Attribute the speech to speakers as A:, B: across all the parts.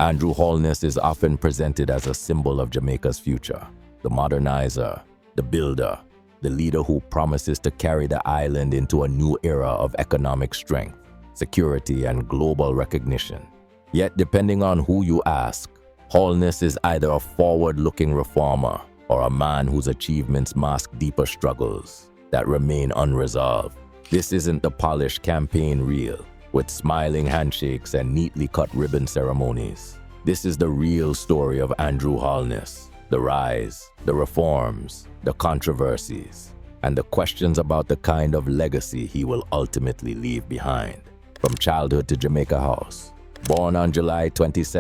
A: Andrew Holness is often presented as a symbol of Jamaica's future, the modernizer, the builder, the leader who promises to carry the island into a new era of economic strength, security, and global recognition. Yet, depending on who you ask, Holness is either a forward-looking reformer or a man whose achievements mask deeper struggles that remain unresolved. This isn't the polished campaign reel with smiling handshakes and neatly cut ribbon ceremonies. This is the real story of Andrew Holness, the rise, the reforms, the controversies, and the questions about the kind of legacy he will ultimately leave behind. From childhood to Jamaica House. Born on July 22,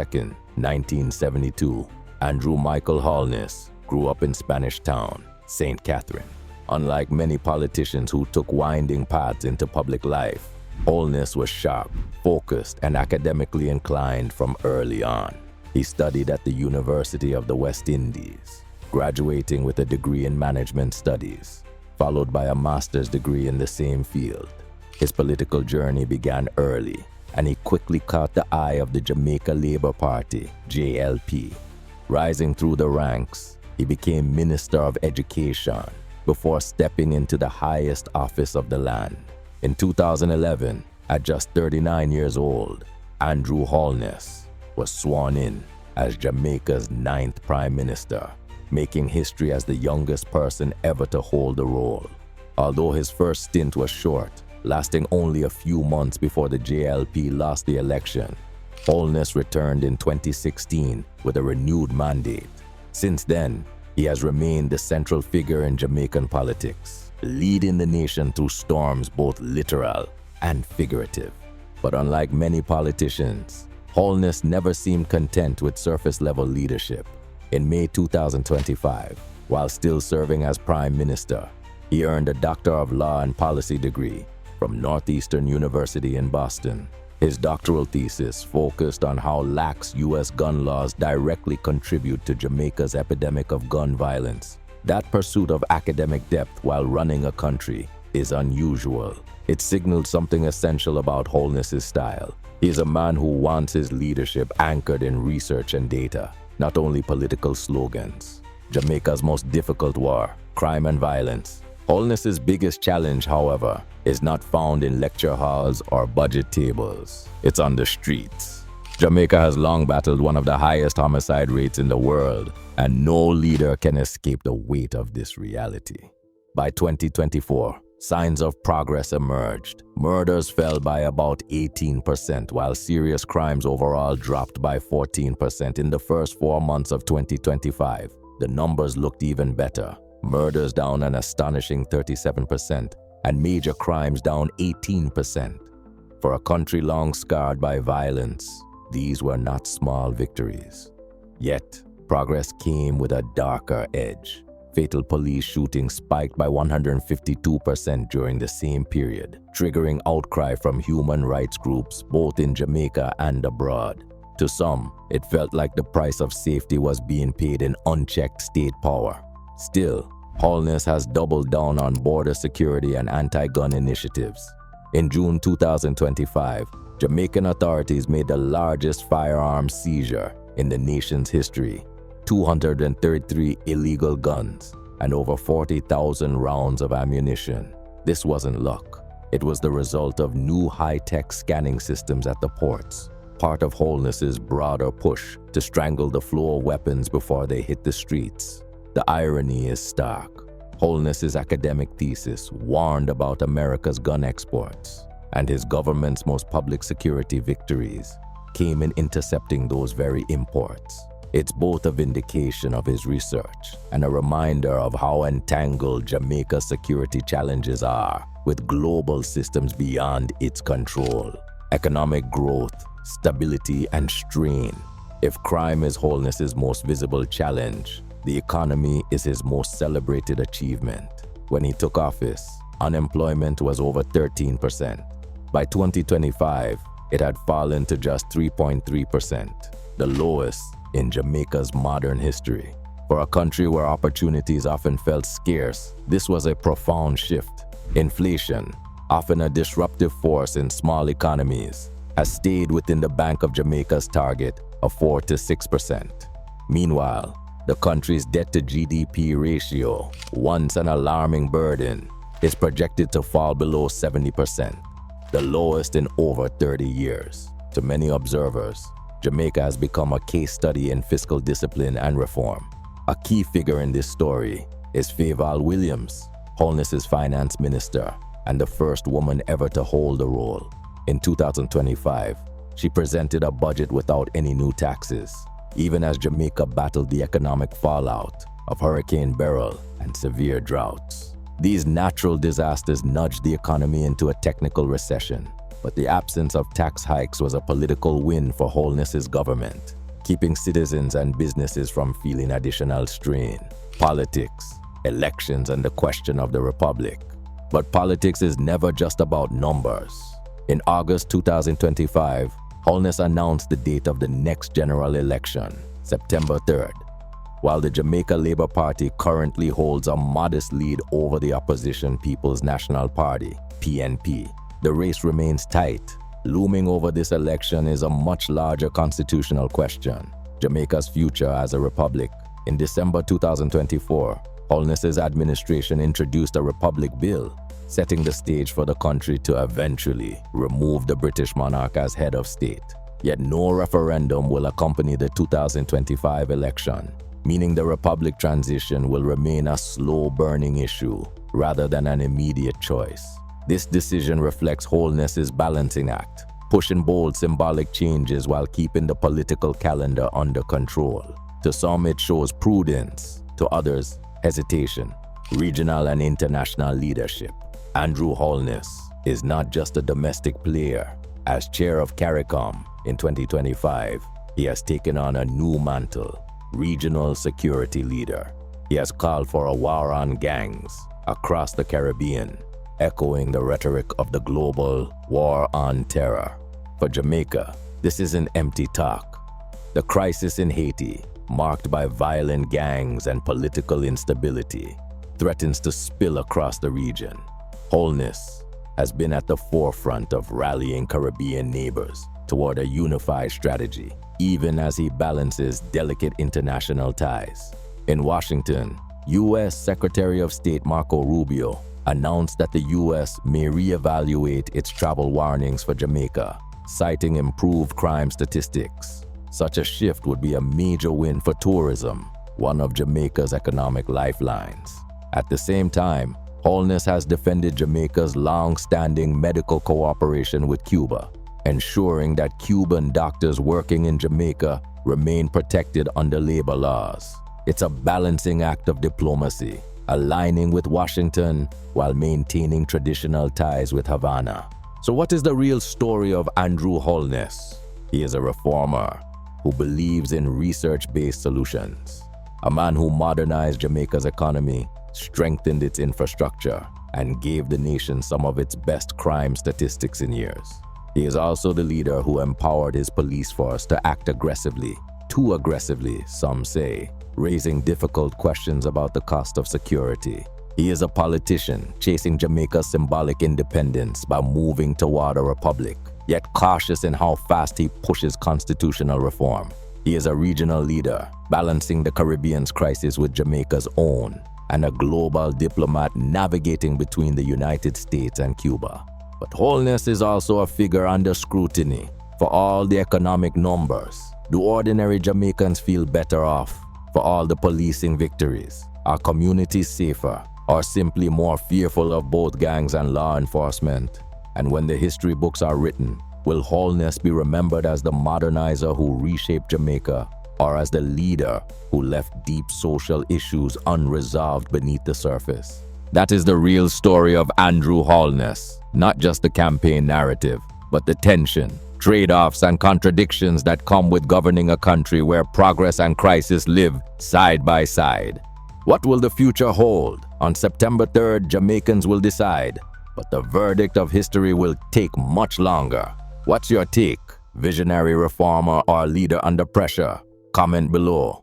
A: 1972, Andrew Michael Holness grew up in Spanish Town, St. Catherine. Unlike many politicians who took winding paths into public life, Holness was sharp, focused, and academically inclined from early on. He studied at the University of the West Indies, graduating with a degree in management studies, followed by a master's degree in the same field. His political journey began early, and he quickly caught the eye of the Jamaica Labour Party, JLP. Rising through the ranks, he became Minister of Education before stepping into the highest office of the land. In 2011, at just 39 years old, Andrew Holness was sworn in as Jamaica's 9th Prime Minister, making history as the youngest person ever to hold the role. Although his first stint was short, lasting only a few months before the JLP lost the election, Holness returned in 2016 with a renewed mandate. Since then, he has remained the central figure in Jamaican politics, leading the nation through storms both literal and figurative. But unlike many politicians, Holness never seemed content with surface-level leadership. In May 2025, while still serving as Prime Minister, he earned a Doctor of Law and Policy degree from Northeastern University in Boston. His doctoral thesis focused on how lax U.S. gun laws directly contribute to Jamaica's epidemic of gun violence. That pursuit of academic depth while running a country is unusual. It signaled something essential about Holness's style. He is a man who wants his leadership anchored in research and data, not only political slogans. Jamaica's most difficult war, crime and violence. Holness's biggest challenge, however, is not found in lecture halls or budget tables. It's on the streets. Jamaica has long battled one of the highest homicide rates in the world, and no leader can escape the weight of this reality. By 2024, signs of progress emerged. Murders fell by about 18%, while serious crimes overall dropped by 14% in the first 4 months of 2025. The numbers looked even better. Murders down an astonishing 37%, and major crimes down 18%. For a country long scarred by violence, these were not small victories. Yet, progress came with a darker edge. Fatal police shootings spiked by 152% during the same period, triggering outcry from human rights groups both in Jamaica and abroad. To some, it felt like the price of safety was being paid in unchecked state power. Still, Holness has doubled down on border security and anti-gun initiatives. In June 2025, Jamaican authorities made the largest firearms seizure in the nation's history. 233 illegal guns and over 40,000 rounds of ammunition. This wasn't luck. It was the result of new high-tech scanning systems at the ports, part of Holness's broader push to strangle the flow of weapons before they hit the streets. The irony is stark. Holness's academic thesis warned about America's gun exports, and his government's most public security victories came in intercepting those very imports. It's both a vindication of his research and a reminder of how entangled Jamaica's security challenges are with global systems beyond its control. Economic growth, stability, and strain. If crime is Holness's most visible challenge, the economy is his most celebrated achievement. When he took office, unemployment was over 13%. By 2025, it had fallen to just 3.3%, the lowest in Jamaica's modern history. For a country where opportunities often felt scarce, this was a profound shift. Inflation, often a disruptive force in small economies, has stayed within the Bank of Jamaica's target of 4 to 6%. Meanwhile, the country's debt-to-GDP ratio, once an alarming burden, is projected to fall below 70%, the lowest in over 30 years. To many observers, Jamaica has become a case study in fiscal discipline and reform. A key figure in this story is Fayval Williams, Holness's finance minister and the first woman ever to hold the role. In 2025, she presented a budget without any new taxes, even as Jamaica battled the economic fallout of Hurricane Beryl and severe droughts. These natural disasters nudged the economy into a technical recession, but the absence of tax hikes was a political win for Holness's government, keeping citizens and businesses from feeling additional strain. Politics, elections, and the question of the republic. But politics is never just about numbers. In August 2025, Holness announced the date of the next general election, September 3rd. While the Jamaica Labour Party currently holds a modest lead over the opposition People's National Party, PNP, the race remains tight. Looming over this election is a much larger constitutional question: Jamaica's future as a republic. In December 2024, Holness's administration introduced a republic bill, setting the stage for the country to eventually remove the British monarch as head of state. Yet no referendum will accompany the 2025 election, meaning the republic transition will remain a slow-burning issue rather than an immediate choice. This decision reflects Holness's balancing act, pushing bold symbolic changes while keeping the political calendar under control. To some, it shows prudence; to others, hesitation. Regional and international leadership. Andrew Holness is not just a domestic player. As chair of CARICOM in 2025, he has taken on a new mantle: regional security leader. He has called for a war on gangs across the Caribbean, echoing the rhetoric of the global war on terror. For Jamaica, this isn't empty talk. The crisis in Haiti, marked by violent gangs and political instability, threatens to spill across the region. Holness has been at the forefront of rallying Caribbean neighbors toward a unified strategy, even as he balances delicate international ties. In Washington, U.S. Secretary of State Marco Rubio announced that the U.S. may reevaluate its travel warnings for Jamaica, citing improved crime statistics. Such a shift would be a major win for tourism, one of Jamaica's economic lifelines. At the same time, Holness has defended Jamaica's long-standing medical cooperation with Cuba, ensuring that Cuban doctors working in Jamaica remain protected under labor laws. It's a balancing act of diplomacy, aligning with Washington while maintaining traditional ties with Havana. So what is the real story of Andrew Holness? He is a reformer who believes in research-based solutions, a man who modernized Jamaica's economy, strengthened its infrastructure, and gave the nation some of its best crime statistics in years. He is also the leader who empowered his police force to act aggressively, too aggressively, some say, raising difficult questions about the cost of security. He is a politician chasing Jamaica's symbolic independence by moving toward a republic, yet cautious in how fast he pushes constitutional reform. He is a regional leader, balancing the Caribbean's crisis with Jamaica's own, and a global diplomat navigating between the United States and Cuba. But Holness is also a figure under scrutiny. For all the economic numbers, do ordinary Jamaicans feel better off? For all the policing victories, are communities safer, or simply more fearful of both gangs and law enforcement? And when the history books are written, will Holness be remembered as the modernizer who reshaped Jamaica, or as the leader who left deep social issues unresolved beneath the surface? That is the real story of Andrew Holness, not just the campaign narrative, but the tension, trade-offs, and contradictions that come with governing a country where progress and crisis live side by side. What will the future hold? On September 3rd, Jamaicans will decide, but the verdict of history will take much longer. What's your take? Visionary reformer or leader under pressure? Comment below.